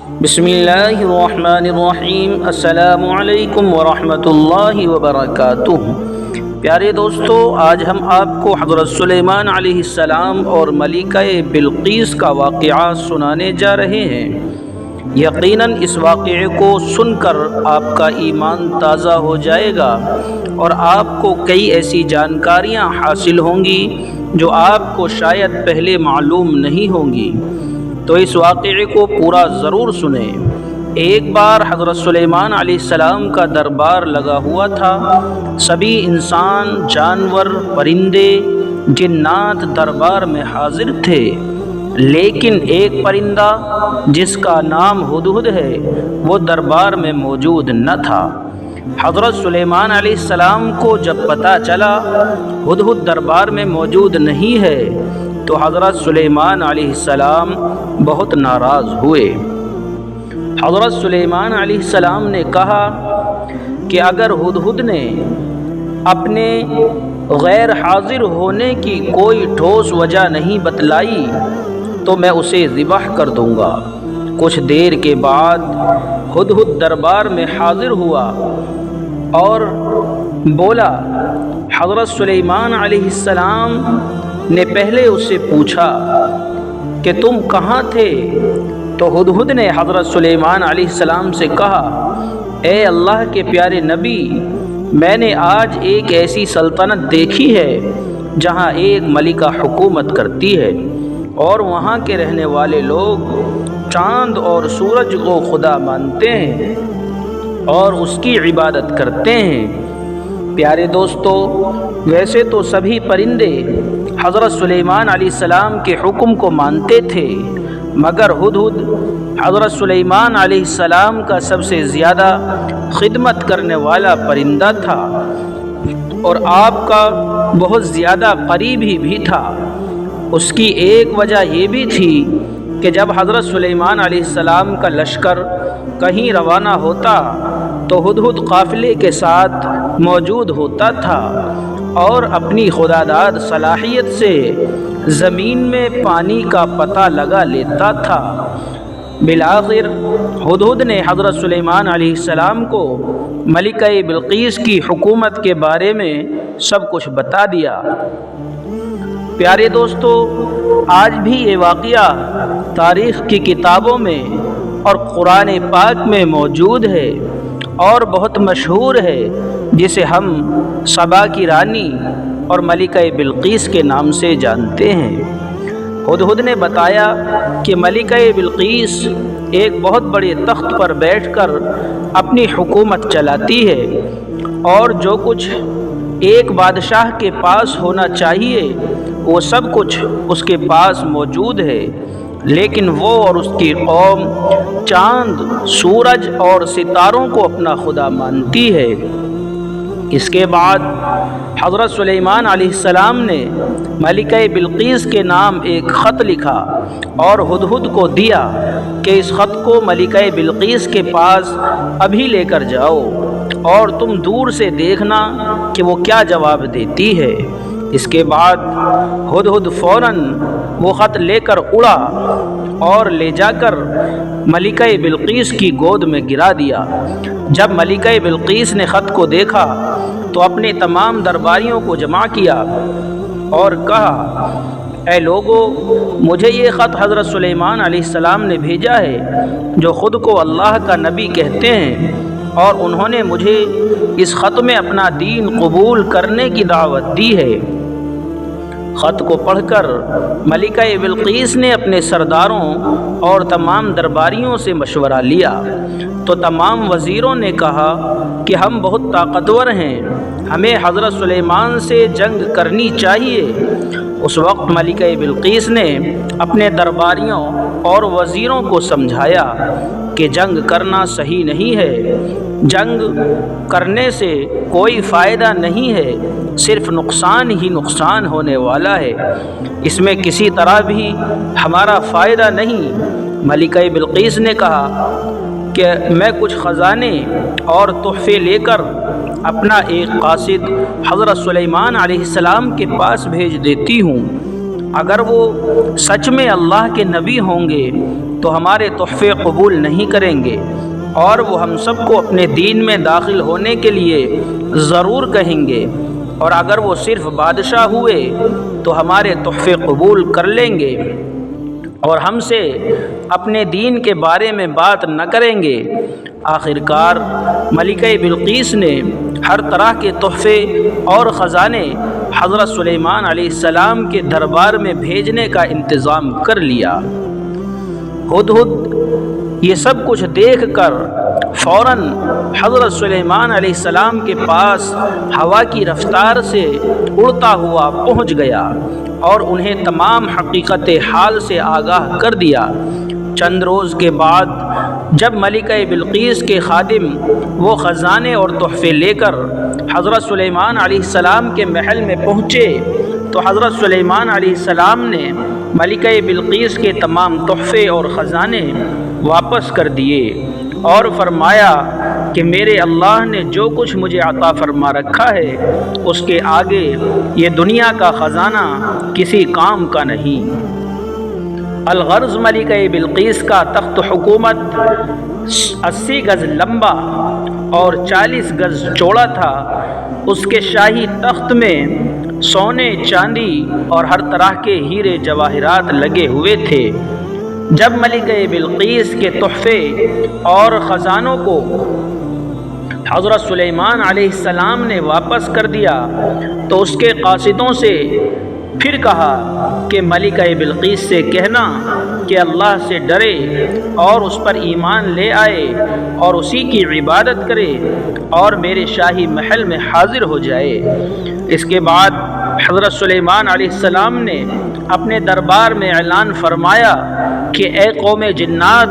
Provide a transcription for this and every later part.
بسم اللہ الرحمن الرحیم۔ السلام علیکم ورحمۃ اللہ وبرکاتہ۔ پیارے دوستو، آج ہم آپ کو حضرت سلیمان علیہ السلام اور ملکہ بلقیس کا واقعہ سنانے جا رہے ہیں۔ یقیناً اس واقعے کو سن کر آپ کا ایمان تازہ ہو جائے گا اور آپ کو کئی ایسی جانکاریاں حاصل ہوں گی جو آپ کو شاید پہلے معلوم نہیں ہوں گی، تو اس واقعے کو پورا ضرور سنیں۔ ایک بار حضرت سلیمان علیہ السلام کا دربار لگا ہوا تھا۔ سبھی انسان، جانور، پرندے، جنات دربار میں حاضر تھے، لیکن ایک پرندہ جس کا نام ہدہد ہے وہ دربار میں موجود نہ تھا۔ حضرت سلیمان علیہ السلام کو جب پتہ چلا ہدہد دربار میں موجود نہیں ہے تو حضرت سلیمان علیہ السلام بہت ناراض ہوئے۔ حضرت سلیمان علیہ السلام نے کہا کہ اگر ہدہد نے اپنے غیر حاضر ہونے کی کوئی ٹھوس وجہ نہیں بتلائی تو میں اسے ذبح کر دوں گا۔ کچھ دیر کے بعد ہدہد دربار میں حاضر ہوا اور بولا۔ حضرت سلیمان علیہ السلام نے پہلے اس سے پوچھا کہ تم کہاں تھے؟ تو ہدہد نے حضرت سلیمان علیہ السلام سے کہا، اے اللہ کے پیارے نبی، میں نے آج ایک ایسی سلطنت دیکھی ہے جہاں ایک ملکہ حکومت کرتی ہے اور وہاں کے رہنے والے لوگ چاند اور سورج کو خدا مانتے ہیں اور اس کی عبادت کرتے ہیں۔ پیارے دوستو، ویسے تو سبھی پرندے حضرت سلیمان علیہ السلام کے حکم کو مانتے تھے، مگر ہدہد حضرت سلیمان علیہ السلام کا سب سے زیادہ خدمت کرنے والا پرندہ تھا اور آپ کا بہت زیادہ قریبی بھی تھا۔ اس کی ایک وجہ یہ بھی تھی کہ جب حضرت سلیمان علیہ السلام کا لشکر کہیں روانہ ہوتا تو ہدہد قافلے کے ساتھ موجود ہوتا تھا اور اپنی خداداد صلاحیت سے زمین میں پانی کا پتہ لگا لیتا تھا۔ بالآخر ہدہد نے حضرت سلیمان علیہ السلام کو ملکہ بلقیس کی حکومت کے بارے میں سب کچھ بتا دیا۔ پیارے دوستو، آج بھی یہ واقعہ تاریخ کی کتابوں میں اور قرآن پاک میں موجود ہے اور بہت مشہور ہے، جسے ہم سبا کی رانی اور ملکہ بلقیس کے نام سے جانتے ہیں۔ ہدہد نے بتایا کہ ملکہ بلقیس ایک بہت بڑے تخت پر بیٹھ کر اپنی حکومت چلاتی ہے اور جو کچھ ایک بادشاہ کے پاس ہونا چاہیے وہ سب کچھ اس کے پاس موجود ہے، لیکن وہ اور اس کی قوم چاند، سورج اور ستاروں کو اپنا خدا مانتی ہے۔ اس کے بعد حضرت سلیمان علیہ السلام نے ملکہ بلقیس کے نام ایک خط لکھا اور ہدہد کو دیا کہ اس خط کو ملکہ بلقیس کے پاس ابھی لے کر جاؤ اور تم دور سے دیکھنا کہ وہ کیا جواب دیتی ہے۔ اس کے بعد ہدہد فوراً وہ خط لے کر اڑا اور لے جا کر ملکہ بلقیس کی گود میں گرا دیا۔ جب ملکہ بلقیس نے خط کو دیکھا تو اپنے تمام درباریوں کو جمع کیا اور کہا، اے لوگو، مجھے یہ خط حضرت سلیمان علیہ السلام نے بھیجا ہے، جو خود کو اللہ کا نبی کہتے ہیں، اور انہوں نے مجھے اس خط میں اپنا دین قبول کرنے کی دعوت دی ہے۔ خط کو پڑھ کر ملکہ بلقیس نے اپنے سرداروں اور تمام درباریوں سے مشورہ لیا تو تمام وزیروں نے کہا کہ ہم بہت طاقتور ہیں، ہمیں حضرت سلیمان سے جنگ کرنی چاہیے۔ اس وقت ملکہ بلقیس نے اپنے درباریوں اور وزیروں کو سمجھایا کہ جنگ کرنا صحیح نہیں ہے، جنگ کرنے سے کوئی فائدہ نہیں ہے، صرف نقصان ہی نقصان ہونے والا ہے، اس میں کسی طرح بھی ہمارا فائدہ نہیں۔ ملکہ بلقیس نے کہا کہ میں کچھ خزانے اور تحفے لے کر اپنا ایک قاصد حضرت سلیمان علیہ السلام کے پاس بھیج دیتی ہوں، اگر وہ سچ میں اللہ کے نبی ہوں گے تو ہمارے تحفے قبول نہیں کریں گے، اور وہ ہم سب کو اپنے دین میں داخل ہونے کے لیے ضرور کہیں گے، اور اگر وہ صرف بادشاہ ہوئے تو ہمارے تحفے قبول کر لیں گے اور ہم سے اپنے دین کے بارے میں بات نہ کریں گے۔ آخرکار ملکہ بلقیس نے ہر طرح کے تحفے اور خزانے حضرت سلیمان علیہ السلام کے دربار میں بھیجنے کا انتظام کر لیا۔ ہدہد یہ سب کچھ دیکھ کر فوراً حضرت سلیمان علیہ السلام کے پاس ہوا کی رفتار سے اڑتا ہوا پہنچ گیا اور انہیں تمام حقیقت حال سے آگاہ کر دیا۔ چند روز کے بعد جب ملکہ بلقیس کے خادم وہ خزانے اور تحفے لے کر حضرت سلیمان علیہ السلام کے محل میں پہنچے تو حضرت سلیمان علیہ السلام نے ملکہ بلقیس کے تمام تحفے اور خزانے واپس کر دیے اور فرمایا کہ میرے اللہ نے جو کچھ مجھے عطا فرما رکھا ہے اس کے آگے یہ دنیا کا خزانہ کسی کام کا نہیں۔ الغرض ملکہ بلقیس کا تخت حکومت 80 گز لمبا اور 40 گز چوڑا تھا۔ اس کے شاہی تخت میں سونے، چاندی اور ہر طرح کے ہیرے جواہرات لگے ہوئے تھے۔ جب ملکہ بلقیس کے تحفے اور خزانوں کو حضرت سلیمان علیہ السلام نے واپس کر دیا تو اس کے قاصدوں سے پھر کہا کہ ملکہ بلقیس سے کہنا کہ اللہ سے ڈرے اور اس پر ایمان لے آئے اور اسی کی عبادت کرے اور میرے شاہی محل میں حاضر ہو جائے۔ اس کے بعد حضرت سلیمان علیہ السلام نے اپنے دربار میں اعلان فرمایا کہ اے قوم جنات،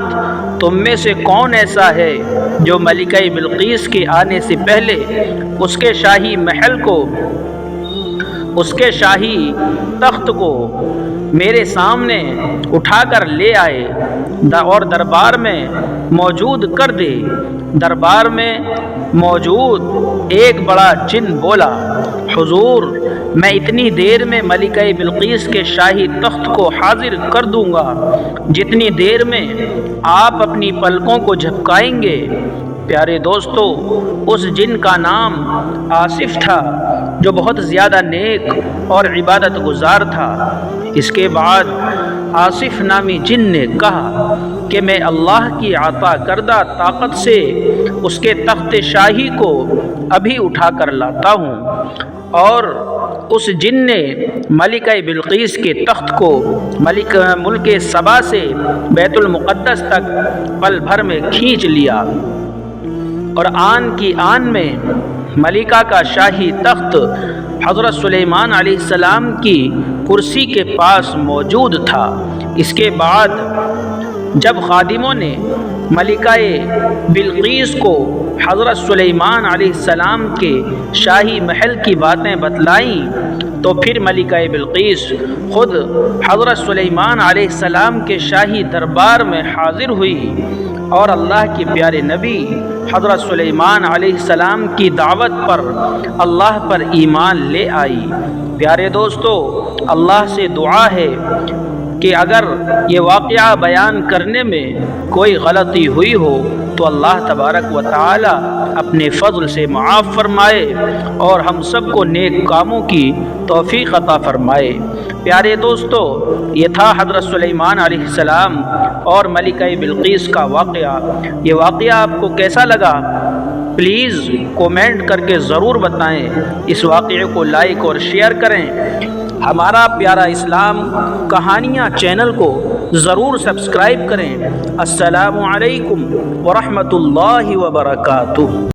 تم میں سے کون ایسا ہے جو ملکہ بلقیس کے آنے سے پہلے اس کے شاہی محل کو، اس کے شاہی تخت کو میرے سامنے اٹھا کر لے آئے اور دربار میں موجود کر دے۔ دربار میں موجود ایک بڑا جن بولا، حضور میں اتنی دیر میں ملکہ بلقیس کے شاہی تخت کو حاضر کر دوں گا جتنی دیر میں آپ اپنی پلکوں کو جھپکائیں گے۔ پیارے دوستو، اس جن کا نام آصف تھا جو بہت زیادہ نیک اور عبادت گزار تھا۔ اس کے بعد آصف نامی جن نے کہا کہ میں اللہ کی عطا کردہ طاقت سے اس کے تخت شاہی کو ابھی اٹھا کر لاتا ہوں، اور اس جن نے ملکہ بلقیس کے تخت کو ملک سبا سے بیت المقدس تک پل بھر میں کھینچ لیا، اور آن کی آن میں ملکہ کا شاہی تخت حضرت سلیمان علیہ السلام کی کرسی کے پاس موجود تھا۔ اس کے بعد جب خادموں نے ملکہ بلقیس کو حضرت سلیمان علیہ السلام کے شاہی محل کی باتیں بتلائیں تو پھر ملکہ بلقیس خود حضرت سلیمان علیہ السلام کے شاہی دربار میں حاضر ہوئی اور اللہ کے پیارے نبی حضرت سلیمان علیہ السلام کی دعوت پر اللہ پر ایمان لے آئی۔ پیارے دوستو، اللہ سے دعا ہے کہ اگر یہ واقعہ بیان کرنے میں کوئی غلطی ہوئی ہو تو اللہ تبارک و تعالی اپنے فضل سے معاف فرمائے اور ہم سب کو نیک کاموں کی توفیق عطا فرمائے۔ پیارے دوستو، یہ تھا حضرت سلیمان علیہ السلام اور ملکہ بلقیس کا واقعہ۔ یہ واقعہ آپ کو کیسا لگا؟ پلیز کومنٹ کر کے ضرور بتائیں۔ اس واقعے کو لائک اور شیئر کریں۔ ہمارا پیارا اسلام کہانیاں چینل کو ضرور سبسکرائب کریں۔ السلام علیکم ورحمۃ اللہ وبرکاتہ۔